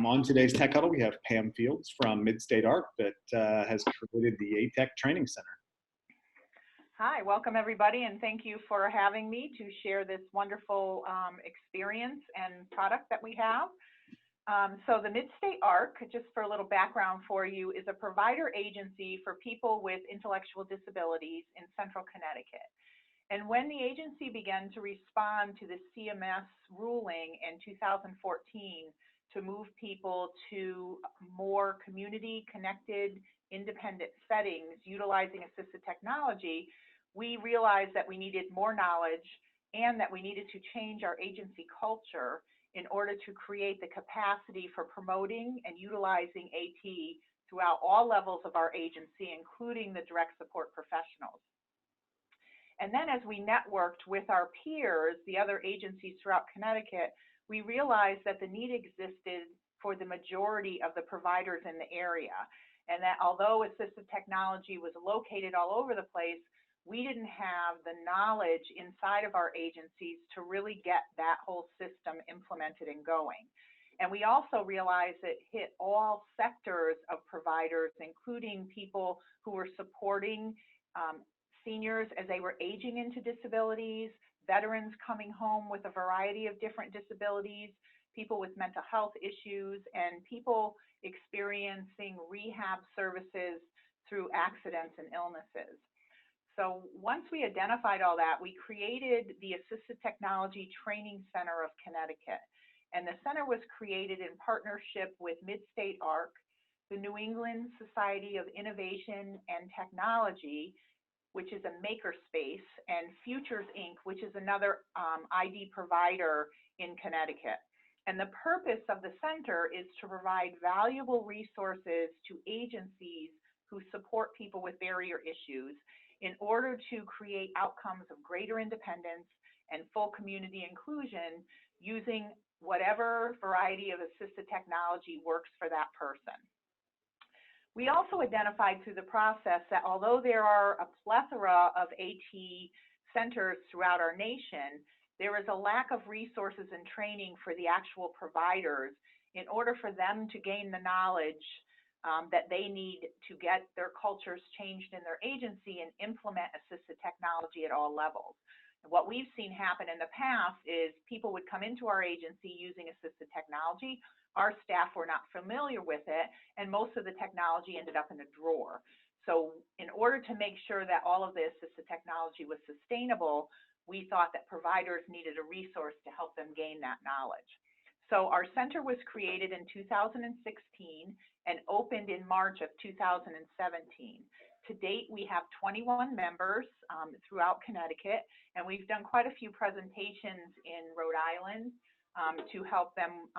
On today's Tech Huddle, we have Pam Fields from Mid-State ARC that has created the ATech Training Center. Hi, welcome everybody, and thank you for having me to share this wonderful experience and product that we have. So the Mid-State ARC, just for a little background for you, is a provider agency for people with intellectual disabilities in central Connecticut. And when the agency began to respond to the CMS ruling in 2014 to move people to more community-connected, independent settings utilizing assistive technology, we realized that we needed more knowledge and that we needed to change our agency culture in order to create the capacity for promoting and utilizing AT throughout all levels of our agency, including the direct support professionals. And then as we networked with our peers, the other agencies throughout Connecticut, we realized that the need existed for the majority of the providers in the area, and that although assistive technology was located all over the place, we didn't have the knowledge inside of our agencies to really get that whole system implemented and going. And we also realized it hit all sectors of providers, including people who were supporting seniors as they were aging into disabilities, veterans coming home with a variety of different disabilities, people with mental health issues, and people experiencing rehab services through accidents and illnesses. So once we identified all that, we created the Assistive Technology Training Center of Connecticut. And the center was created in partnership with Mid-State ARC, the New England Society of Innovation and Technology, which is a makerspace, and Futures Inc., which is another ID provider in Connecticut. And the purpose of the center is to provide valuable resources to agencies who support people with barrier issues in order to create outcomes of greater independence and full community inclusion using whatever variety of assistive technology works for that person. We also identified through the process that although there are a plethora of AT centers throughout our nation, there is a lack of resources and training for the actual providers in order for them to gain the knowledge that they need to get their cultures changed in their agency and implement assistive technology at all levels. And what we've seen happen in the past is people would come into our agency using assistive technology. Our staff were not familiar with it, and most of the technology ended up in a drawer. So in order to make sure that all of the assistive technology was sustainable, we thought that providers needed a resource to help them gain that knowledge. So our center was created in 2016 and opened in March of 2017. To date, we have 21 members throughout Connecticut, and we've done quite a few presentations in Rhode Island to help them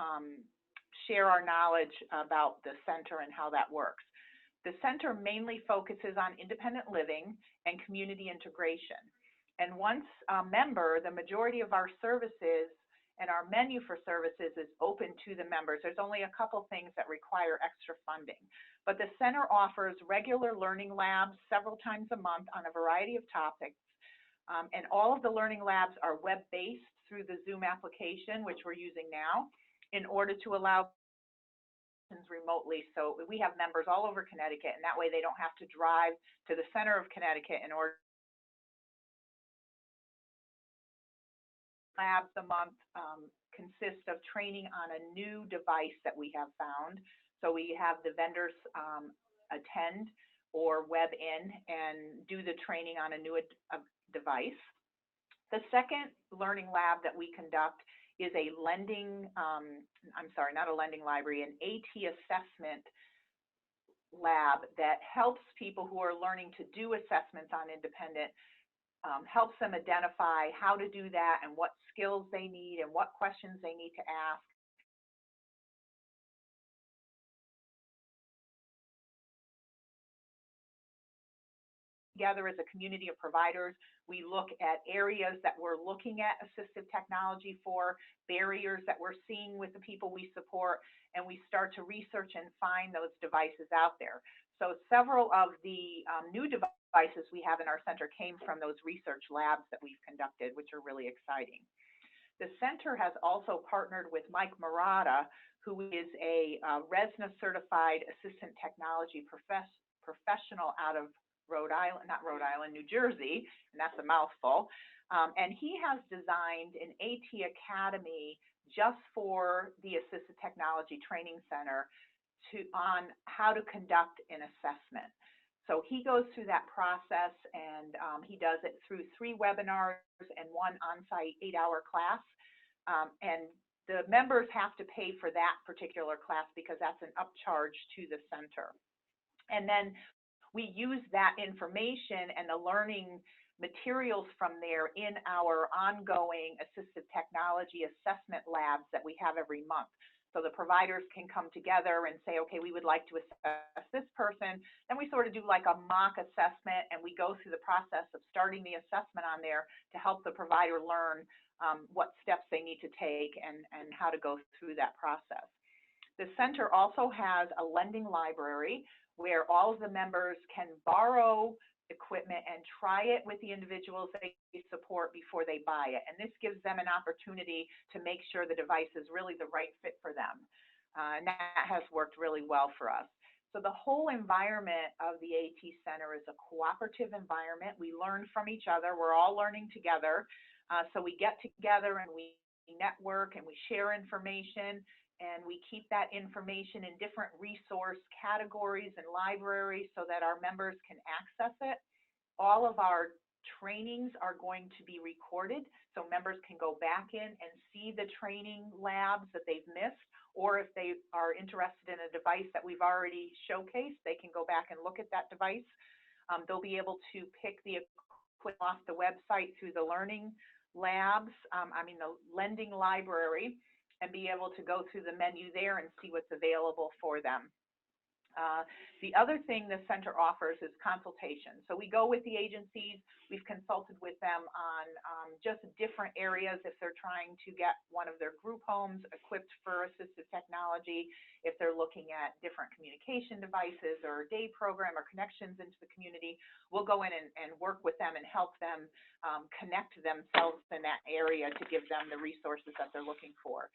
share our knowledge about the center and how that works. The center mainly focuses on independent living and community integration. And once a member, the majority of our services and our menu for services is open to the members. There's only a couple things that require extra funding. But the center offers regular learning labs several times a month on a variety of topics. And all of the learning labs are web-based through the Zoom application, which we're using now, in order to allow remotely. So we have members all over Connecticut, and that way they don't have to drive to the center of Connecticut in order. Labs a month consist of training on a new device that we have found. So we have the vendors attend or web in and do the training on a new device. The second learning lab that we conduct is a lending, not a lending library, an AT assessment lab that helps people who are learning to do assessments on independent, helps them identify how to do that and what skills they need and what questions they need to ask. Together as a community of providers, we look at areas that we're looking at assistive technology for, barriers that we're seeing with the people we support, and we start to research and find those devices out there. So several of the new devices we have in our center came from those research labs that we've conducted, which are really exciting. The center has also partnered with Mike Murata, who is a RESNA certified assistant technology professional out of New Jersey, and that's a mouthful. And he has designed an AT Academy just for the Assistive Technology Training Center on how to conduct an assessment. So he goes through that process, and he does it through 3 webinars and 1 on-site 8-hour class. And the members have to pay for that particular class because that's an upcharge to the center. And then we use that information and the learning materials from there in our ongoing assistive technology assessment labs that we have every month. So the providers can come together and say, okay, we would like to assess this person. Then we sort of do like a mock assessment, and we go through the process of starting the assessment on there to help the provider learn what steps they need to take and how to go through that process. The center also has a lending library where all of the members can borrow equipment and try it with the individuals they support before they buy it. And this gives them an opportunity to make sure the device is really the right fit for them. And that has worked really well for us. So the whole environment of the AT Center is a cooperative environment. We learn from each other. We're all learning together. So we get together and we network and we share information, and we keep that information in different resource categories and libraries so that our members can access it. All of our trainings are going to be recorded, so members can go back in and see the training labs that they've missed, or if they are interested in a device that we've already showcased, they can go back and look at that device. They'll be able to pick the equipment off the website through the learning labs, the lending library, and be able to go through the menu there and see what's available for them. The other thing the center offers is consultation. So we go with the agencies, we've consulted with them on just different areas if they're trying to get one of their group homes equipped for assistive technology, if they're looking at different communication devices or a day program or connections into the community. We'll go in and work with them and help them connect themselves in that area to give them the resources that they're looking for.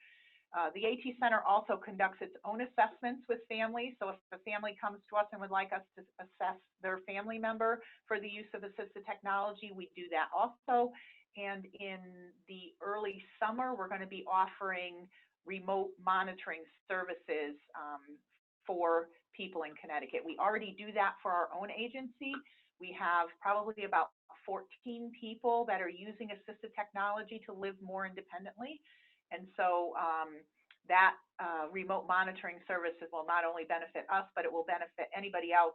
The AT Center also conducts its own assessments with families. So if a family comes to us and would like us to assess their family member for the use of assistive technology, we do that also. And in the early summer, we're going to be offering remote monitoring services for people in Connecticut. We already do that for our own agency. We have probably about 14 people that are using assistive technology to live more independently. And so that remote monitoring services will not only benefit us, but it will benefit anybody else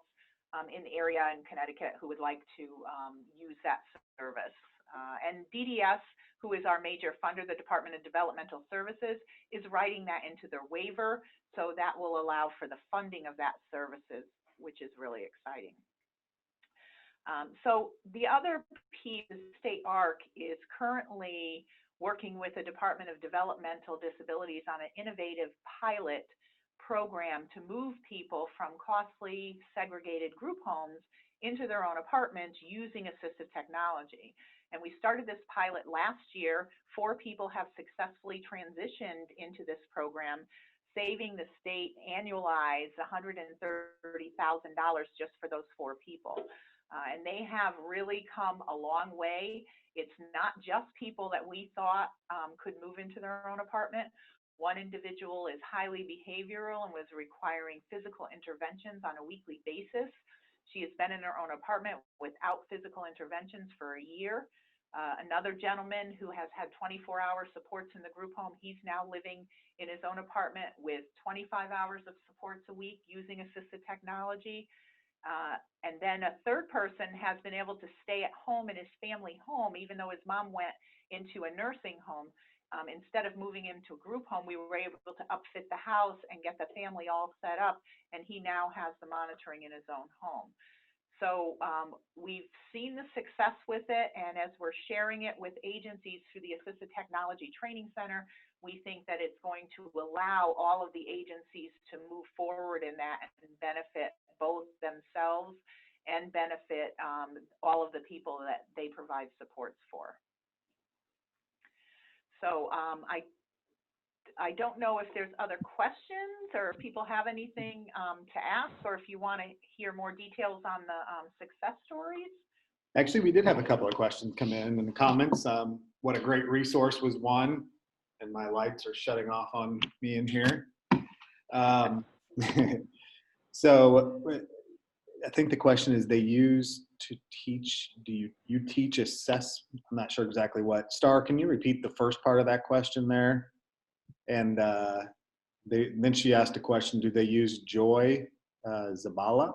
in the area in Connecticut who would like to use that service. And DDS, who is our major funder, the Department of Developmental Services, is writing that into their waiver. So that will allow for the funding of that services, which is really exciting. So the other piece, State ARC, is currently working with the Department of Developmental Disabilities on an innovative pilot program to move people from costly segregated group homes into their own apartments using assistive technology. And we started this pilot last year. 4 people have successfully transitioned into this program, saving the state annualized $130,000 just for those 4 people. And they have really come a long way. It's not just people that we thought could move into their own apartment. One individual is highly behavioral and was requiring physical interventions on a weekly basis. She has been in her own apartment without physical interventions for a year. Another gentleman who has had 24-hour supports in the group home, he's now living in his own apartment with 25 hours of supports a week using assistive technology. And then a third person has been able to stay at home in his family home, even though his mom went into a nursing home. Instead of moving him to a group home, we were able to upfit the house and get the family all set up, and he now has the monitoring in his own home. So we've seen the success with it, and as we're sharing it with agencies through the Assistive Technology Training Center, we think that it's going to allow all of the agencies to move forward in that and benefit both themselves and benefit all of the people that they provide supports for. So I don't know if there's other questions or if people have anything to ask, or if you want to hear more details on the success stories. Actually, we did have a couple of questions come in the comments. What a great resource was one, and my lights are shutting off on me in here. So I think the question is they use to teach, do you teach assess? I'm not sure exactly what. Star, can you repeat the first part of that question there? And then she asked a question, do they use Joy Zabala?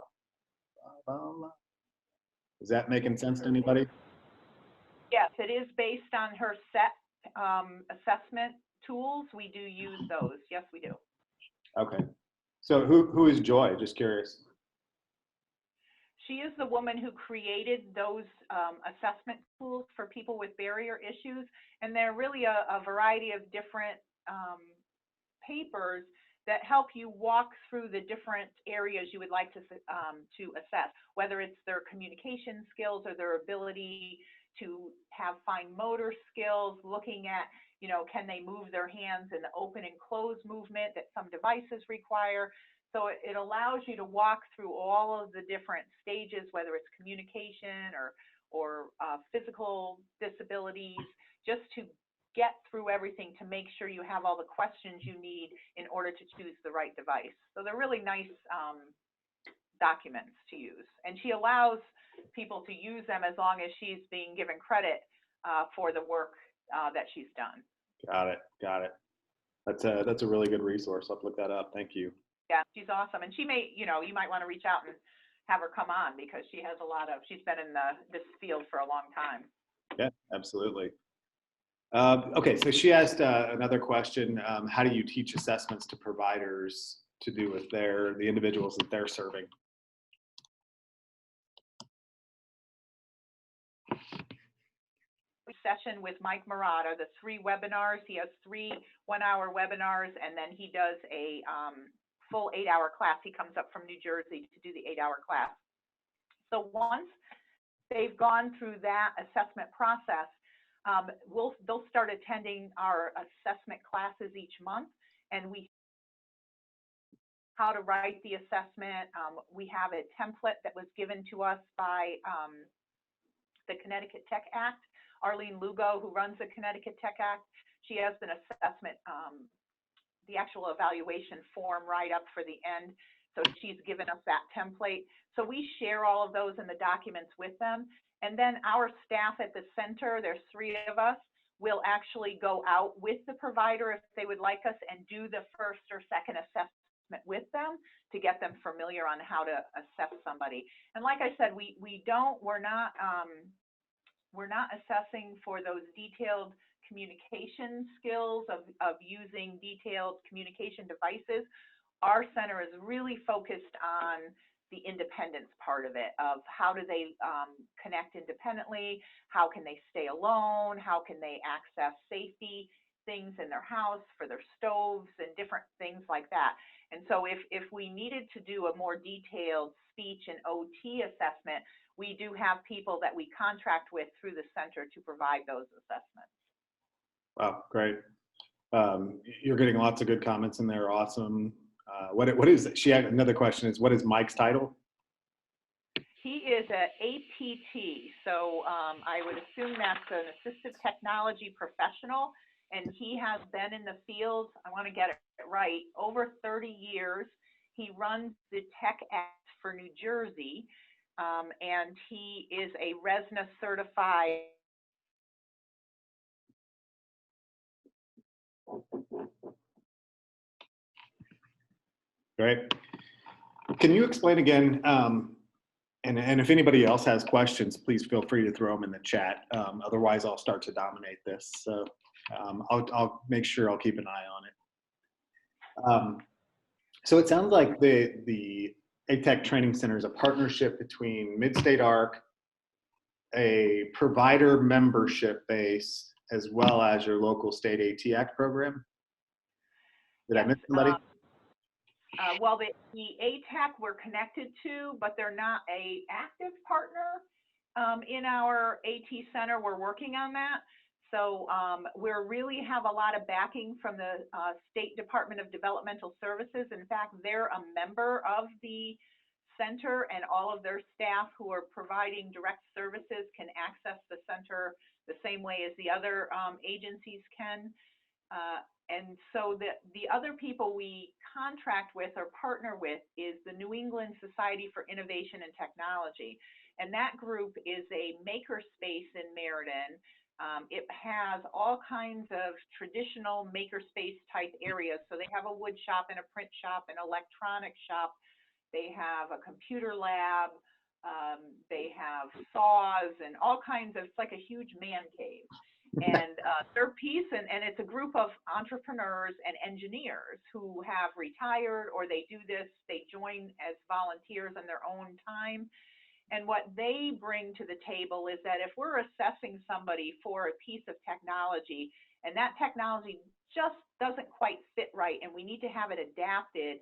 Is that making sense to anybody? Yes, it is based on her set assessment tools. We do use those. Yes, we do. Okay. So who is Joy? Just curious. She is the woman who created those assessment tools for people with barrier issues, and they're really a variety of different papers that help you walk through the different areas you would like to assess, whether it's their communication skills or their ability to have fine motor skills, looking at, you know, can they move their hands in the open and close movement that some devices require. So it allows you to walk through all of the different stages, whether it's communication or physical disabilities, just to get through everything to make sure you have all the questions you need in order to choose the right device. So they're really nice documents to use. And she allows people to use them as long as she's being given credit for the work that she's done. Got it. That's a really good resource. I'll look that up. Thank you. Yeah, she's awesome. And she may, you know, you might want to reach out and have her come on because she has she's been in this field for a long time. Yeah, absolutely. Okay, so she asked another question. How do you teach assessments to providers to do with the individuals that they're serving? Session with Mike Murata, the 3 webinars. He has 3 one-hour webinars, and then he does a full 8-hour class. He comes up from New Jersey to do the 8-hour class. So once they've gone through that assessment process, they'll start attending our assessment classes each month, and how to write the assessment. We have a template that was given to us by the Connecticut Tech Act. Arlene Lugo, who runs the Connecticut Tech Act, she has an assessment, the actual evaluation form right up for the end. So she's given us that template. So we share all of those in the documents with them. And then our staff at the center, there's 3 of us, will actually go out with the provider if they would like us and do the first or second assessment with them to get them familiar on how to assess somebody. And like I said, we're not assessing for those detailed communication skills of using detailed communication devices. Our center is really focused on the independence part of it, of how do they connect independently, how can they stay alone, how can they access safety things in their house for their stoves and different things like that. And so if we needed to do a more detailed speech and OT assessment, we do have people that we contract with through the center to provide those assessments. Wow, great. You're getting lots of good comments in there. Awesome. What is it? She had another question is, what is Mike's title? He is an ATT, so I would assume that's an assistive technology professional, and he has been in the field, I want to get it right, over 30 years. He runs the Tech Act for New Jersey, and he is a RESNA certified. Great. Can you explain again, and if anybody else has questions, please feel free to throw them in the chat. Otherwise, I'll start to dominate this. So I'll make sure I'll keep an eye on it. So it sounds like the ATech Training Center is a partnership between Mid-State ARC, a provider membership base, as well as your local state ATech program. Did I miss somebody? Well, the ATech we're connected to, but they're not an active partner in our AT center. We're working on that. So we really have a lot of backing from the State Department of Developmental Services. In fact, they're a member of the center, and all of their staff who are providing direct services can access the center the same way as the other agencies can. And so the other people we contract with or partner with is the New England Society for Innovation and Technology. And that group is a makerspace in Meriden. It has all kinds of traditional makerspace type areas. So they have a wood shop and a print shop, an electronic shop. They have a computer lab. They have saws and all kinds of, it's like a huge man cave. And their piece, and it's a group of entrepreneurs and engineers who have retired, or they do this, they join as volunteers on their own time. And what they bring to the table is that if we're assessing somebody for a piece of technology and that technology just doesn't quite fit right and we need to have it adapted,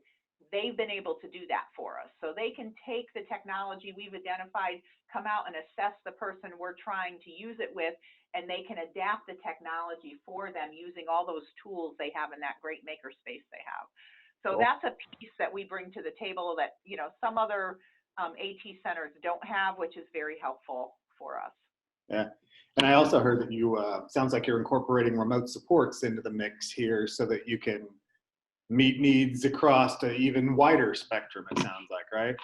they've been able to do that for us. So they can take the technology we've identified, come out and assess the person we're trying to use it with, and they can adapt the technology for them using all those tools they have in that great makerspace they have. So that's a piece that we bring to the table that, you know, some other AT centers don't have, which is very helpful for us. Yeah. And I also heard that you, sounds like you're incorporating remote supports into the mix here so that you can meet needs across an even wider spectrum, it sounds like, right?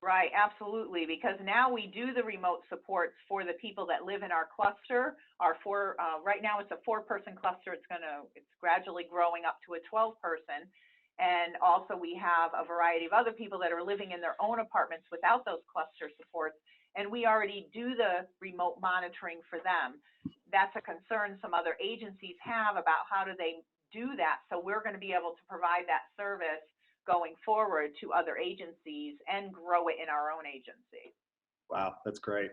Right, absolutely, because now we do the remote supports for the people that live in our cluster. Right now it's a 4-person cluster. It's gradually growing up to a 12-person. And also we have a variety of other people that are living in their own apartments without those cluster supports. And we already do the remote monitoring for them. That's a concern some other agencies have about how do they do that. So we're going to be able to provide that service going forward to other agencies and grow it in our own agency. Wow, that's great.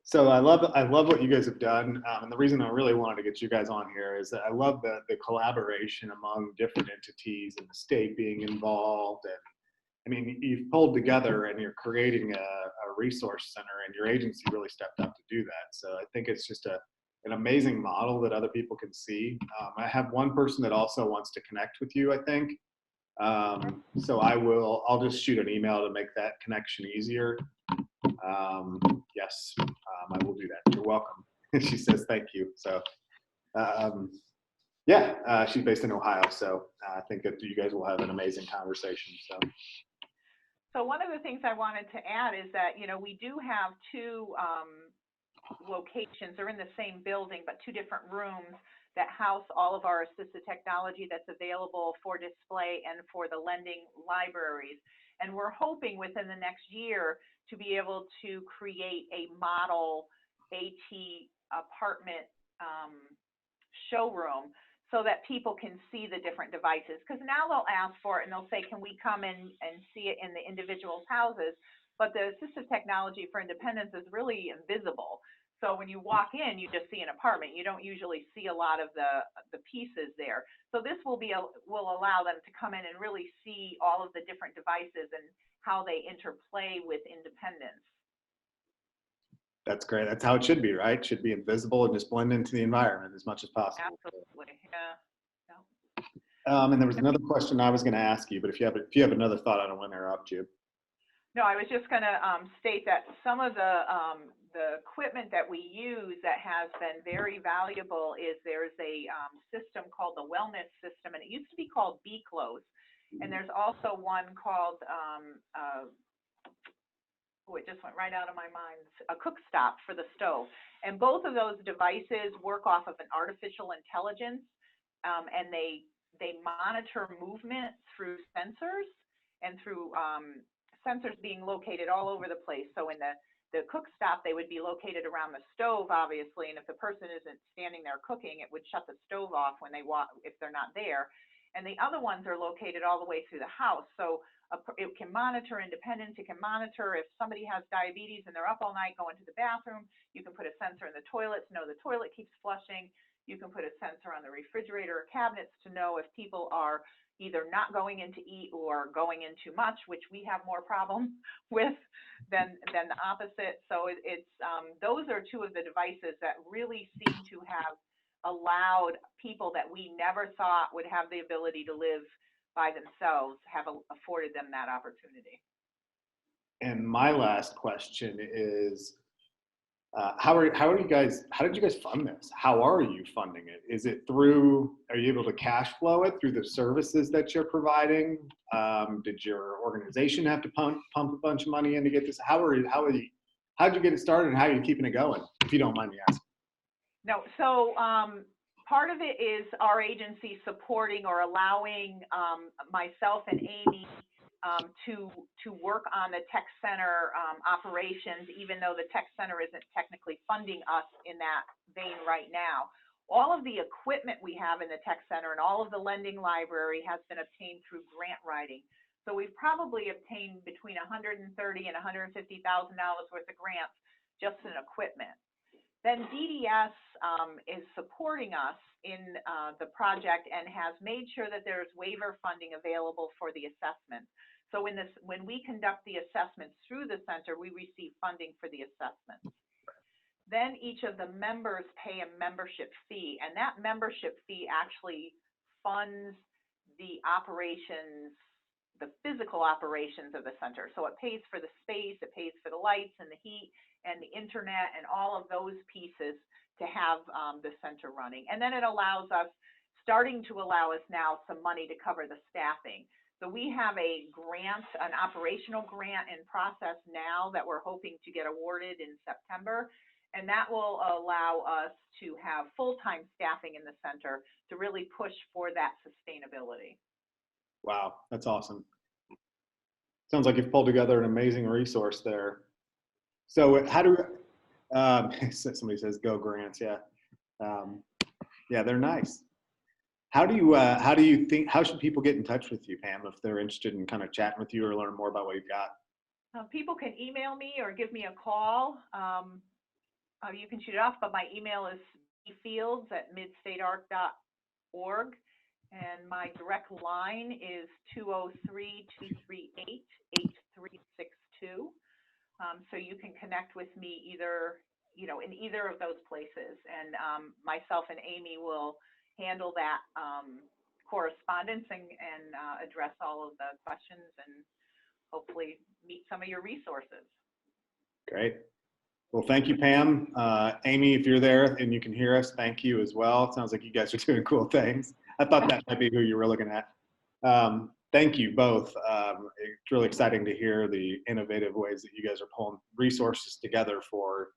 So I love what you guys have done, and the reason I really wanted to get you guys on here is that I love the collaboration among different entities and the state being involved. And I mean, you've pulled together and you're creating a resource center, and your agency really stepped up to do that. So I think it's just an amazing model that other people can see. I have one person that also wants to connect with you, I think. So I'll just shoot an email to make that connection easier. Yes, I will do that. You're welcome. She says thank you. So yeah, she's based in Ohio, so I think that you guys will have an amazing conversation. So one of the things I wanted to add is that, you know, we do have 2 locations. They're in the same building, but 2 different rooms that house all of our assistive technology that's available for display and for the lending libraries. And we're hoping within the next year to be able to create a model AT apartment showroom so that people can see the different devices. Because now they'll ask for it and they'll say, can we come in and see it in the individuals' houses? But the assistive technology for independence is really invisible. So when you walk in, you just see an apartment. You don't usually see a lot of the pieces there. So this will allow them to come in and really see all of the different devices and how they interplay with independence. That's great. That's how it should be, right? It should be invisible and just blend into the environment as much as possible. Absolutely, yeah. And there was another question I was going to ask you, but if you have another thought, I don't want to interrupt you. No, I was just going to state that some of the equipment that we use that has been very valuable is there's a system called the wellness system, and it used to be called Be Close. And there's also one called, it just went right out of my mind, a cook stop for the stove. And both of those devices work off of an artificial intelligence, and they monitor movement through sensors and through sensors being located all over the place. So in the cook stop, they would be located around the stove, obviously, and if the person isn't standing there cooking, it would shut the stove off when they walk, if they're not there. And the other ones are located all the way through the house. So it can monitor independence. It can monitor if somebody has diabetes and they're up all night going to the bathroom. You can put a sensor in the toilet to know the toilet keeps flushing. You can put a sensor on the refrigerator or cabinets to know if people are either not going in to eat or going in too much, which we have more problems with than the opposite. So those are two of the devices that really seem to have allowed people that we never thought would have the ability to live by themselves, have afforded them that opportunity. And my last question is, how did you guys fund this? How are you funding it? Is it are you able to cash flow it through the services that you're providing? Did your organization have to pump a bunch of money in to get this? How'd you get it started, and how are you keeping it going, if you don't mind me asking? No, so part of it is our agency supporting or allowing myself and Amy to work on the tech center operations, even though the tech center isn't technically funding us in that vein right now. All of the equipment we have in the tech center and all of the lending library has been obtained through grant writing. So we've probably obtained between $130,000 and $150,000 worth of grants just in equipment. Then DDS is supporting us in the project and has made sure that there's waiver funding available for the assessment. So when we conduct the assessments through the center, we receive funding for the assessments. Then each of the members pay a membership fee, and that membership fee actually funds the operations, the physical operations of the center. So it pays for the space, it pays for the lights and the heat and the internet and all of those pieces to have the center running. And then it starting to allow us now some money to cover the staffing. So we have a grant, an operational grant in process now that we're hoping to get awarded in September. And that will allow us to have full-time staffing in the center to really push for that sustainability. Wow, that's awesome. Sounds like you've pulled together an amazing resource there. So how do, somebody says go grants, yeah. Yeah, they're nice. How should people get in touch with you, Pam, if they're interested in kind of chatting with you or learn more about what you've got? People can email me or give me a call. You can shoot it off, but my email is fields@midstatearc.org, and my direct line is 203-238-8362. So you can connect with me either, in either of those places, and myself and Amy will handle that correspondence and address all of the questions and hopefully meet some of your resources. Great. Well, thank you, Pam. Amy, if you're there and you can hear us, thank you as well. It sounds like you guys are doing cool things. I thought that might be who you were looking at. Thank you both. It's really exciting to hear the innovative ways that you guys are pulling resources together for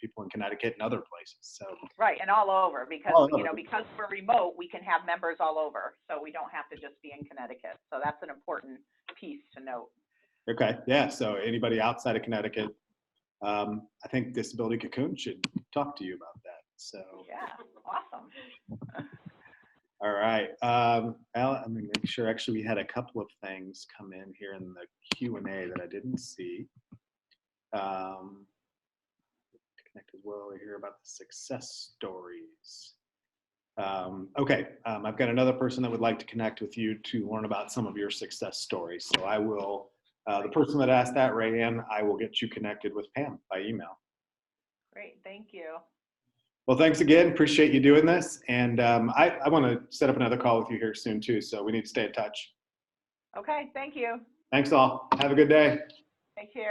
people in Connecticut and other places. So right, and all over, because because we're remote, we can have members all over, so we don't have to just be in Connecticut. So that's an important piece to note. Okay, yeah. So anybody outside of Connecticut, I think Disability Cocoon should talk to you about that. So yeah, awesome. All right. Well, I'm gonna make sure. Actually, we had a couple of things come in here in the Q&A that I didn't see. Connect as well to hear about the success stories. Okay, I've got another person that would like to connect with you to learn about some of your success stories. So I will, the person that asked that, Rayanne, I will get you connected with Pam by email. Great, thank you. Well, thanks again. Appreciate you doing this. And I want to set up another call with you here soon too. So we need to stay in touch. Okay, thank you. Thanks all. Have a good day. Take care.